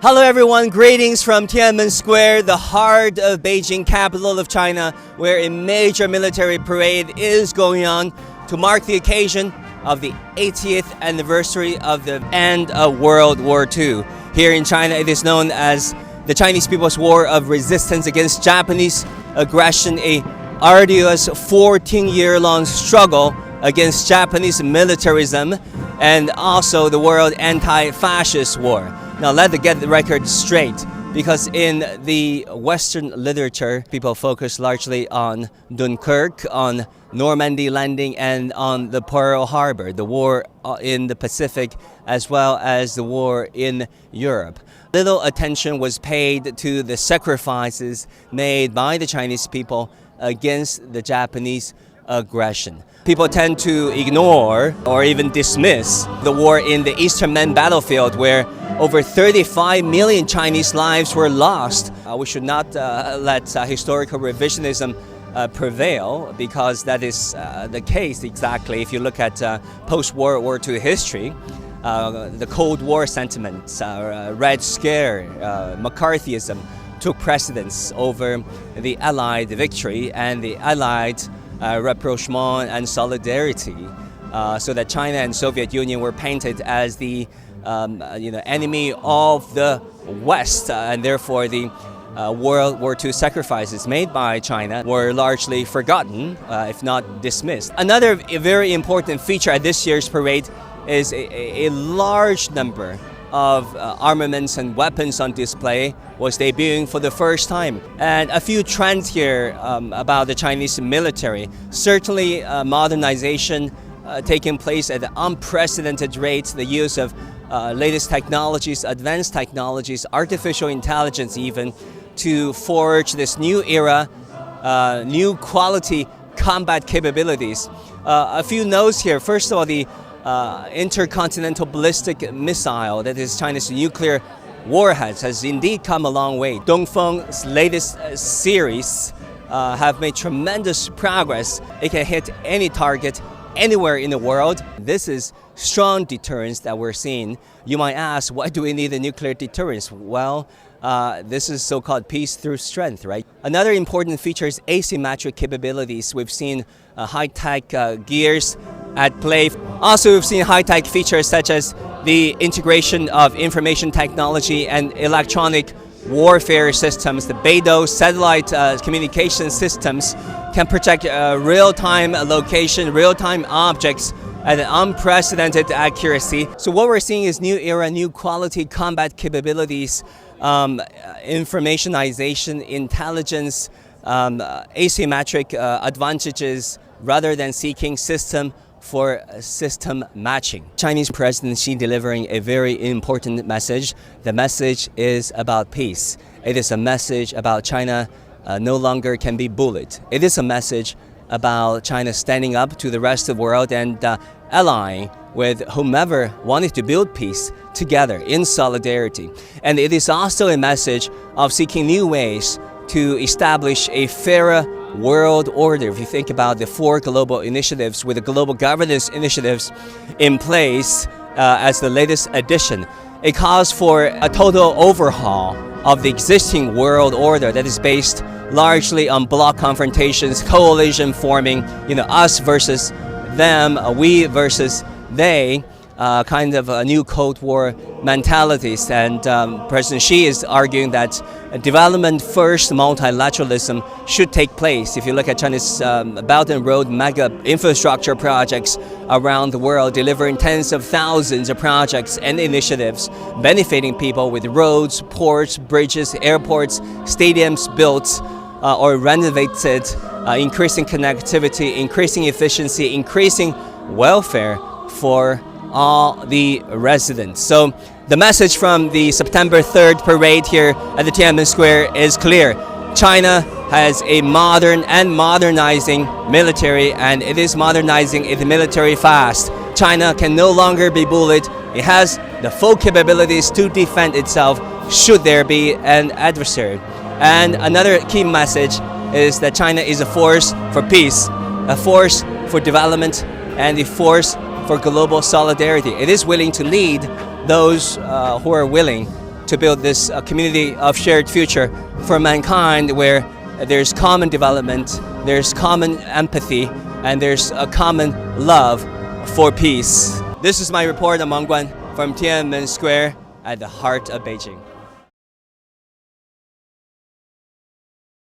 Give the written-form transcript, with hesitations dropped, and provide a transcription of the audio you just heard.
Hello everyone, greetings from Tiananmen Square, the heart of Beijing, capital of China, where a major military parade is going on to mark the occasion of the 80th anniversary of the end of World War II. Here in China, it is known as the Chinese People's War of Resistance against Japanese aggression, a arduous 14-year-long struggle against Japanese militarism, and also the World Anti-Fascist War. Now let's get the record straight, because in the Western literature, people focus largely on Dunkirk, on Normandy landing, and on the Pearl Harbor, the war in the Pacific, as well as the war in Europe. Little attention was paid to the sacrifices made by the Chinese people against the Japanese aggression. People tend to ignore or even dismiss the war in the Eastern Man battlefield, where over 35 million Chinese lives were lost. We should not let historical revisionism prevail, because that is the case exactly. If you look at post-World War II history, the Cold War sentiments, Red Scare, McCarthyism took precedence over the Allied victory and the Allied rapprochement and solidarity, so that China and Soviet Union were painted as the enemy of the West, and therefore the World War II sacrifices made by China were largely forgotten, if not dismissed. Another very important feature at this year's parade is a large number of armaments and weapons on display was debuting for the first time. And a few trends here about the Chinese military. Certainly modernization taking place at an unprecedented rate, the use of latest technologies, advanced technologies, artificial intelligence even, to forge this new era, new quality combat capabilities. A few notes here. First of all, the intercontinental ballistic missile, that is China's nuclear warheads, has indeed come a long way. Dongfeng's latest series have made tremendous progress. It can hit any target anywhere in the world. This is strong deterrence that we're seeing. You might ask, why do we need a nuclear deterrence? Well, this is so-called peace through strength, right? Another important feature is asymmetric capabilities. We've seen high-tech gears at play. Also, we've seen high-tech features such as the integration of information technology and electronic warfare systems. The Beidou satellite communication systems can project real-time location, real-time objects at an unprecedented accuracy. So what we're seeing is new era, new quality combat capabilities, informationization, intelligence, asymmetric advantages, rather than seeking system for system matching. Chinese President Xi delivering a very important message. The message is about peace. It is a message about China no longer can be bullied. It is a message about China standing up to the rest of the world and allying with whomever wanted to build peace together in solidarity. And it is also a message of seeking new ways to establish a fairer world order. If you think about the 4 global initiatives with the global governance initiatives in place as the latest addition, it calls for a total overhaul of the existing world order that is based largely on bloc confrontations, coalition forming, us versus them, we versus they, kind of a new Cold War mentalities. And President Xi is arguing that development first multilateralism should take place. If you look at China's Belt and Road mega infrastructure projects around the world, delivering tens of thousands of projects and initiatives benefiting people with roads, ports, bridges, airports, stadiums built or renovated, increasing connectivity, increasing efficiency, increasing welfare for all the residents. So the message from the September 3rd parade here at the Tiananmen Square is clear. China has a modern and modernizing military, and it is modernizing its military fast. China can no longer be bullied. It has the full capabilities to defend itself should there be an adversary. And another key message is that China is a force for peace, a force for development, and a force for global solidarity. It is willing to lead those who are willing to build this community of shared future for mankind, where there's common development, there's common empathy, and there's a common love for peace. This is my report. I'm Guan from Tiananmen Square at the heart of Beijing.